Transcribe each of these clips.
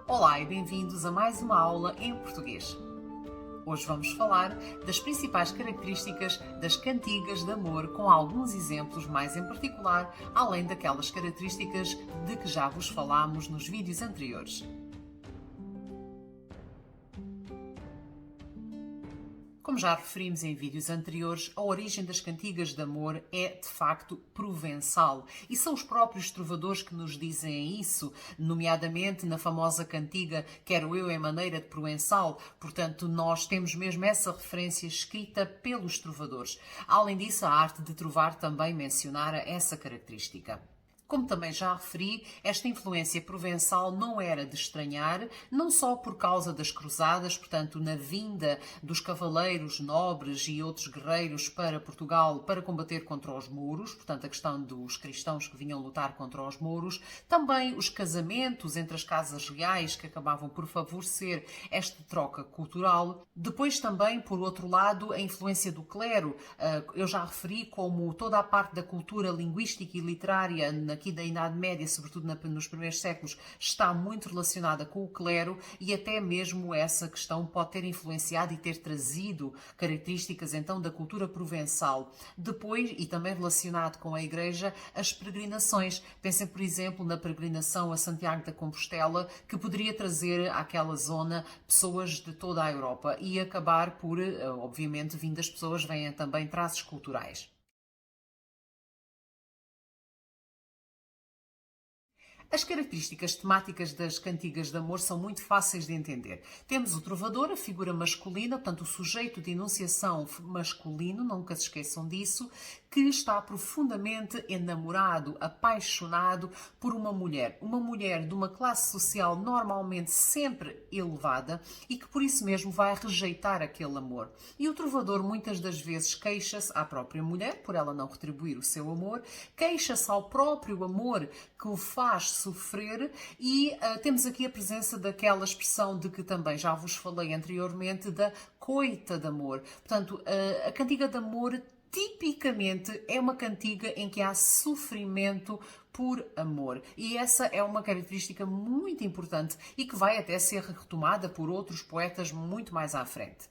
Olá e bem-vindos a mais uma aula em português. Hoje vamos falar das principais características das cantigas de amor, com alguns exemplos mais em particular, além daquelas características de que já vos falámos nos vídeos anteriores. Como já referimos em vídeos anteriores, a origem das cantigas de amor é, de facto, provençal. E são os próprios trovadores que nos dizem isso, nomeadamente na famosa cantiga Quero Eu em Maneira de Provençal. Portanto, nós temos mesmo essa referência escrita pelos trovadores. Além disso, a arte de trovar também mencionara essa característica. Como também já referi, esta influência provençal não era de estranhar, não só por causa das cruzadas, portanto, na vinda dos cavaleiros nobres e outros guerreiros para Portugal para combater contra os mouros, portanto, a questão dos cristãos que vinham lutar contra os mouros, também os casamentos entre as casas reais que acabavam por favorecer esta troca cultural. Depois também, por outro lado, a influência do clero. Eu já referi como toda a parte da cultura linguística e literária aqui da Idade Média, sobretudo nos primeiros séculos, está muito relacionada com o clero e até mesmo essa questão pode ter influenciado e ter trazido características então da cultura provençal. Depois, e também relacionado com a Igreja, as peregrinações. Pensem, por exemplo, na peregrinação a Santiago da Compostela, que poderia trazer àquela zona pessoas de toda a Europa e acabar por, obviamente, vindo das pessoas, vêm também traços culturais. As características temáticas das cantigas de amor são muito fáceis de entender. Temos o trovador, a figura masculina, portanto o sujeito de enunciação masculino, nunca se esqueçam disso, que está profundamente enamorado, apaixonado por uma mulher de uma classe social normalmente sempre elevada e que por isso mesmo vai rejeitar aquele amor. E o trovador muitas das vezes queixa-se à própria mulher por ela não retribuir o seu amor, queixa-se ao próprio amor que o faz sofrer e temos aqui a presença daquela expressão de que também já vos falei anteriormente, da coita de amor. Portanto, a cantiga de amor tipicamente é uma cantiga em que há sofrimento por amor. E essa é uma característica muito importante e que vai até ser retomada por outros poetas muito mais à frente.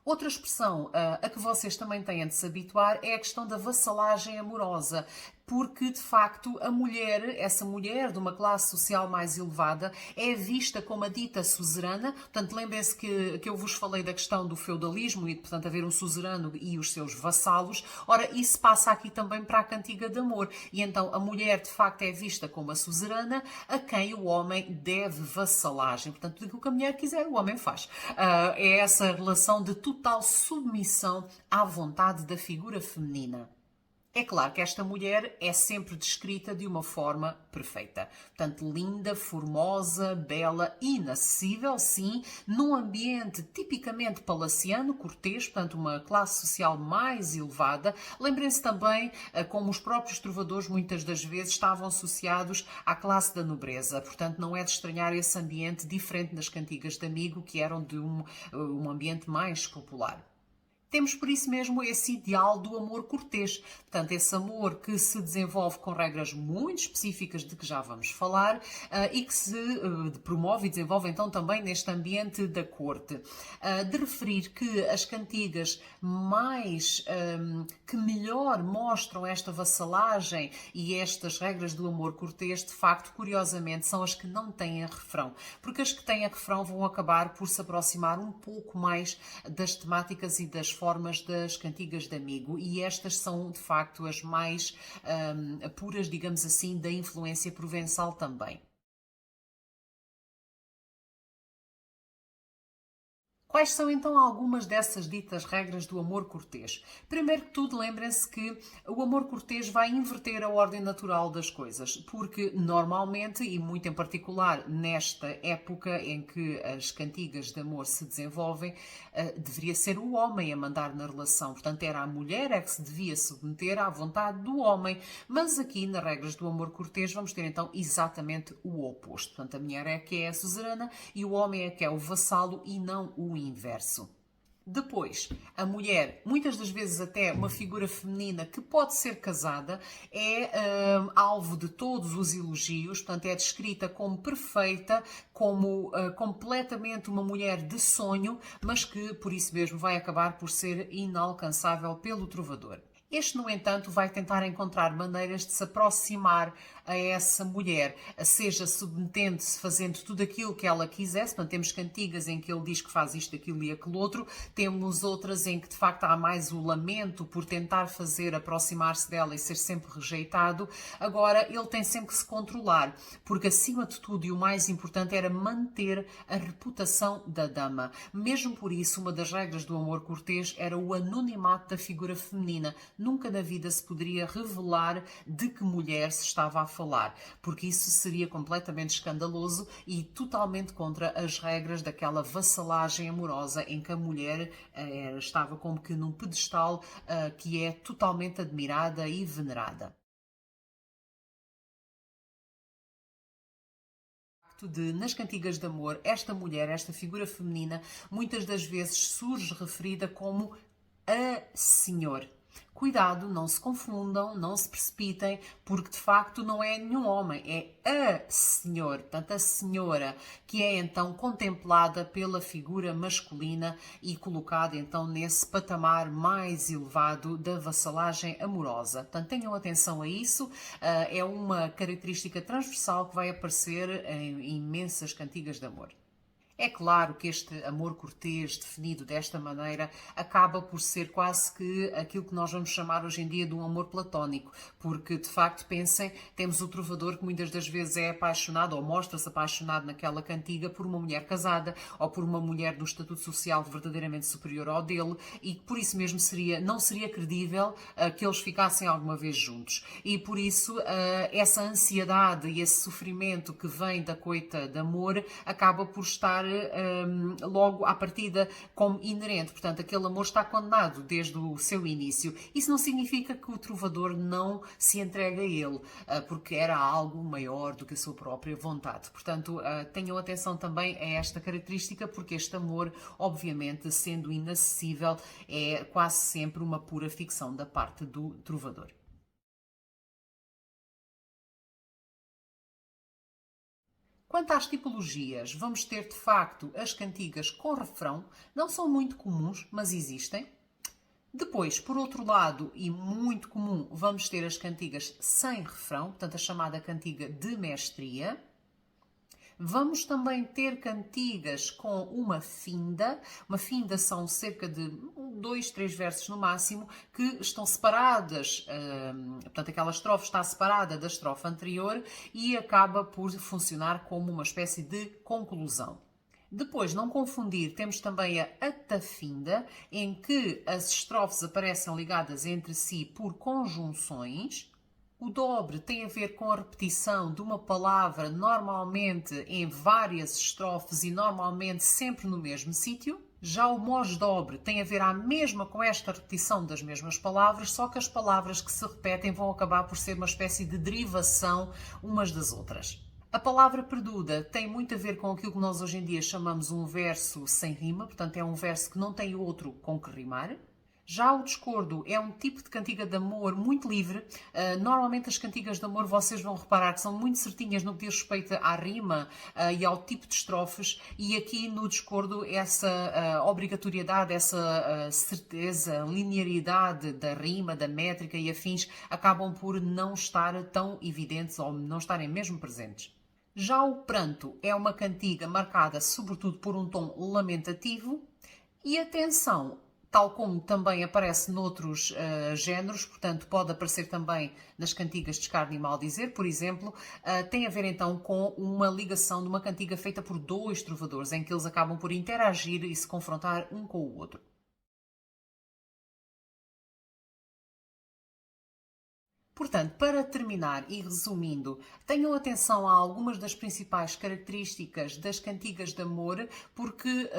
Outra expressão a que vocês também têm de se habituar é a questão da vassalagem amorosa, porque de facto a mulher, essa mulher de uma classe social mais elevada, é vista como a dita suzerana. Portanto, lembrem-se que eu vos falei da questão do feudalismo e, portanto, haver um suzerano e os seus vassalos. Ora, isso passa aqui também para a cantiga de amor. E então a mulher de facto é vista como a suzerana a quem o homem deve vassalagem. Portanto, tudo o que a mulher quiser, o homem faz. É essa relação de total submissão à vontade da figura feminina. É claro que esta mulher é sempre descrita de uma forma perfeita. Portanto, linda, formosa, bela, inacessível, sim, num ambiente tipicamente palaciano, cortês, portanto, uma classe social mais elevada. Lembrem-se também como os próprios trovadores muitas das vezes estavam associados à classe da nobreza. Portanto, não é de estranhar esse ambiente diferente das cantigas de amigo, que eram de um ambiente mais popular. Temos por isso mesmo esse ideal do amor cortês, portanto esse amor que se desenvolve com regras muito específicas de que já vamos falar e que se promove e desenvolve então também neste ambiente da corte. De referir que as cantigas que melhor mostram esta vassalagem e estas regras do amor cortês, de facto, curiosamente, são as que não têm refrão, porque as que têm refrão vão acabar por se aproximar um pouco mais das temáticas e das formas das cantigas de amigo, e estas são de facto as mais puras, digamos assim, da influência provençal também. Quais são então algumas dessas ditas regras do amor cortês? Primeiro que tudo, lembrem-se que o amor cortês vai inverter a ordem natural das coisas, porque normalmente, e muito em particular nesta época em que as cantigas de amor se desenvolvem, deveria ser o homem a mandar na relação. Portanto, era a mulher a que se devia submeter à vontade do homem. Mas aqui, nas regras do amor cortês, vamos ter então exatamente o oposto. Portanto, a mulher é que é a suzerana e o homem é que é o vassalo e não o inverso. Depois, a mulher, muitas das vezes até uma figura feminina que pode ser casada, é alvo de todos os elogios, portanto é descrita como perfeita, como completamente uma mulher de sonho, mas que por isso mesmo vai acabar por ser inalcançável pelo trovador. Este, no entanto, vai tentar encontrar maneiras de se aproximar a essa mulher, seja submetendo-se, fazendo tudo aquilo que ela quisesse. Portanto, temos cantigas em que ele diz que faz isto, aquilo e aquilo outro. Temos outras em que, de facto, há mais o lamento por tentar fazer aproximar-se dela e ser sempre rejeitado. Agora, ele tem sempre que se controlar, porque, acima de tudo, e o mais importante, era manter a reputação da dama. Mesmo por isso, uma das regras do amor cortês era o anonimato da figura feminina. Nunca na vida se poderia revelar de que mulher se estava a falar, porque isso seria completamente escandaloso e totalmente contra as regras daquela vassalagem amorosa em que a mulher estava como que num pedestal que é totalmente admirada e venerada. Nas cantigas de amor, esta mulher, esta figura feminina, muitas das vezes surge referida como a senhor. Cuidado, não se confundam, não se precipitem, porque de facto não é nenhum homem, é a senhor, portanto a senhora, que é então contemplada pela figura masculina e colocada então nesse patamar mais elevado da vassalagem amorosa. Portanto, tenham atenção a isso, é uma característica transversal que vai aparecer em imensas cantigas de amor. É claro que este amor cortês, definido desta maneira, acaba por ser quase que aquilo que nós vamos chamar hoje em dia de um amor platónico, porque, de facto, pensem, temos o trovador que muitas das vezes é apaixonado ou mostra-se apaixonado naquela cantiga por uma mulher casada ou por uma mulher do estatuto social verdadeiramente superior ao dele e por isso mesmo não seria credível que eles ficassem alguma vez juntos. E por isso essa ansiedade e esse sofrimento que vem da coita de amor acaba por estar logo à partida como inerente. Portanto, aquele amor está condenado desde o seu início. Isso não significa que o trovador não se entregue a ele, porque era algo maior do que a sua própria vontade. Portanto, tenham atenção também a esta característica, porque este amor, obviamente, sendo inacessível, é quase sempre uma pura ficção da parte do trovador. Quanto às tipologias, vamos ter de facto as cantigas com refrão, não são muito comuns, mas existem. Depois, por outro lado, e muito comum, vamos ter as cantigas sem refrão, portanto a chamada cantiga de mestria. Vamos também ter cantigas com uma finda. Uma finda são cerca de 2, 3 versos no máximo, que estão separadas, portanto aquela estrofe está separada da estrofe anterior e acaba por funcionar como uma espécie de conclusão. Depois, não confundir, temos também a atafinda, em que as estrofes aparecem ligadas entre si por conjunções. O dobre tem a ver com a repetição de uma palavra, normalmente em várias estrofes e normalmente sempre no mesmo sítio. Já o mós dobre tem a ver à mesma com esta repetição das mesmas palavras, só que as palavras que se repetem vão acabar por ser uma espécie de derivação umas das outras. A palavra perduda tem muito a ver com aquilo que nós hoje em dia chamamos um verso sem rima, portanto é um verso que não tem outro com que rimar. Já o discordo é um tipo de cantiga de amor muito livre. Normalmente as cantigas de amor vocês vão reparar que são muito certinhas no que diz respeito à rima e ao tipo de estrofes, e aqui no discordo essa obrigatoriedade, essa certeza, linearidade da rima, da métrica e afins acabam por não estar tão evidentes ou não estarem mesmo presentes. Já o pranto é uma cantiga marcada sobretudo por um tom lamentativo e atenção, tal como também aparece noutros géneros, portanto pode aparecer também nas cantigas de escárnio e maldizer, por exemplo, tem a ver então com uma ligação de uma cantiga feita por dois trovadores, em que eles acabam por interagir e se confrontar um com o outro. Portanto, para terminar e resumindo, tenham atenção a algumas das principais características das cantigas de amor, porque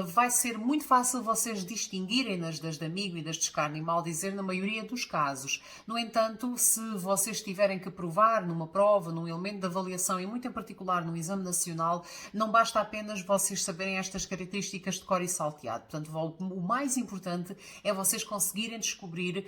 vai ser muito fácil vocês distinguirem-nas das de amigo e das de escárnio e mal dizer na maioria dos casos. No entanto, se vocês tiverem que provar numa prova, num elemento de avaliação e muito em particular no exame nacional, não basta apenas vocês saberem estas características de cor e salteado. Portanto, o mais importante é vocês conseguirem descobrir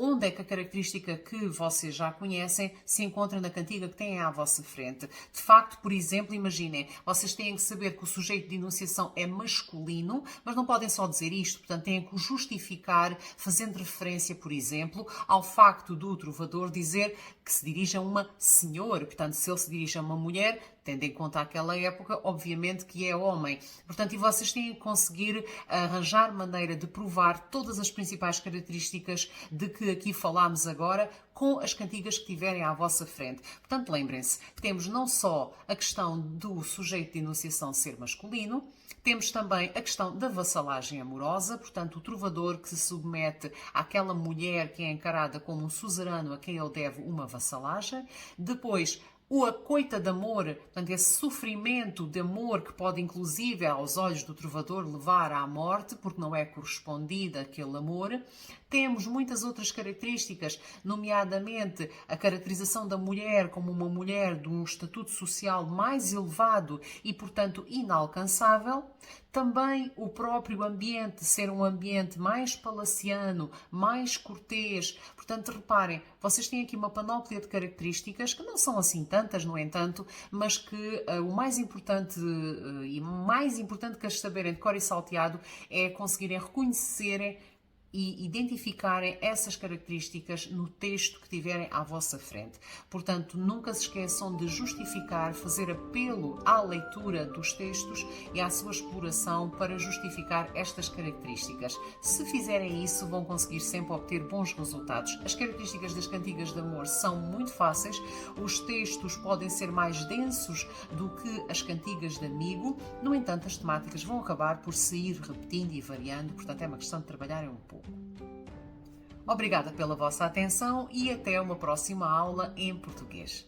onde é que a característica que vocês já conhecem se encontra na cantiga que têm à vossa frente. De facto, por exemplo, imaginem, vocês têm que saber que o sujeito de enunciação é masculino, mas não podem só dizer isto, portanto têm que o justificar fazendo referência, por exemplo, ao facto do trovador dizer que se dirige a uma senhora, portanto se ele se dirige a uma mulher, tendo em conta aquela época, obviamente que é homem. Portanto, e vocês têm que conseguir arranjar maneira de provar todas as principais características de que aqui falámos agora com as cantigas que tiverem à vossa frente. Portanto, lembrem-se que temos não só a questão do sujeito de enunciação ser masculino, temos também a questão da vassalagem amorosa, portanto, o trovador que se submete àquela mulher que é encarada como um suzerano a quem ele deve uma vassalagem. Depois, o acoita de amor, portanto, esse sofrimento de amor que pode, inclusive, aos olhos do trovador, levar à morte, porque não é correspondido aquele amor. Temos muitas outras características, nomeadamente a caracterização da mulher como uma mulher de um estatuto social mais elevado e, portanto, inalcançável. Também o próprio ambiente ser um ambiente mais palaciano, mais cortês. Portanto, reparem, vocês têm aqui uma panóplia de características que não são assim tantas, no entanto, mas que o mais importante e mais importante que as saberem de cor e salteado é conseguirem reconhecerem e identificarem essas características no texto que tiverem à vossa frente. Portanto, nunca se esqueçam de justificar, fazer apelo à leitura dos textos e à sua exploração para justificar estas características. Se fizerem isso, vão conseguir sempre obter bons resultados. As características das cantigas de amor são muito fáceis, os textos podem ser mais densos do que as cantigas de amigo, no entanto, as temáticas vão acabar por se ir repetindo e variando, portanto, é uma questão de trabalharem um pouco. Obrigada pela vossa atenção e até uma próxima aula em português.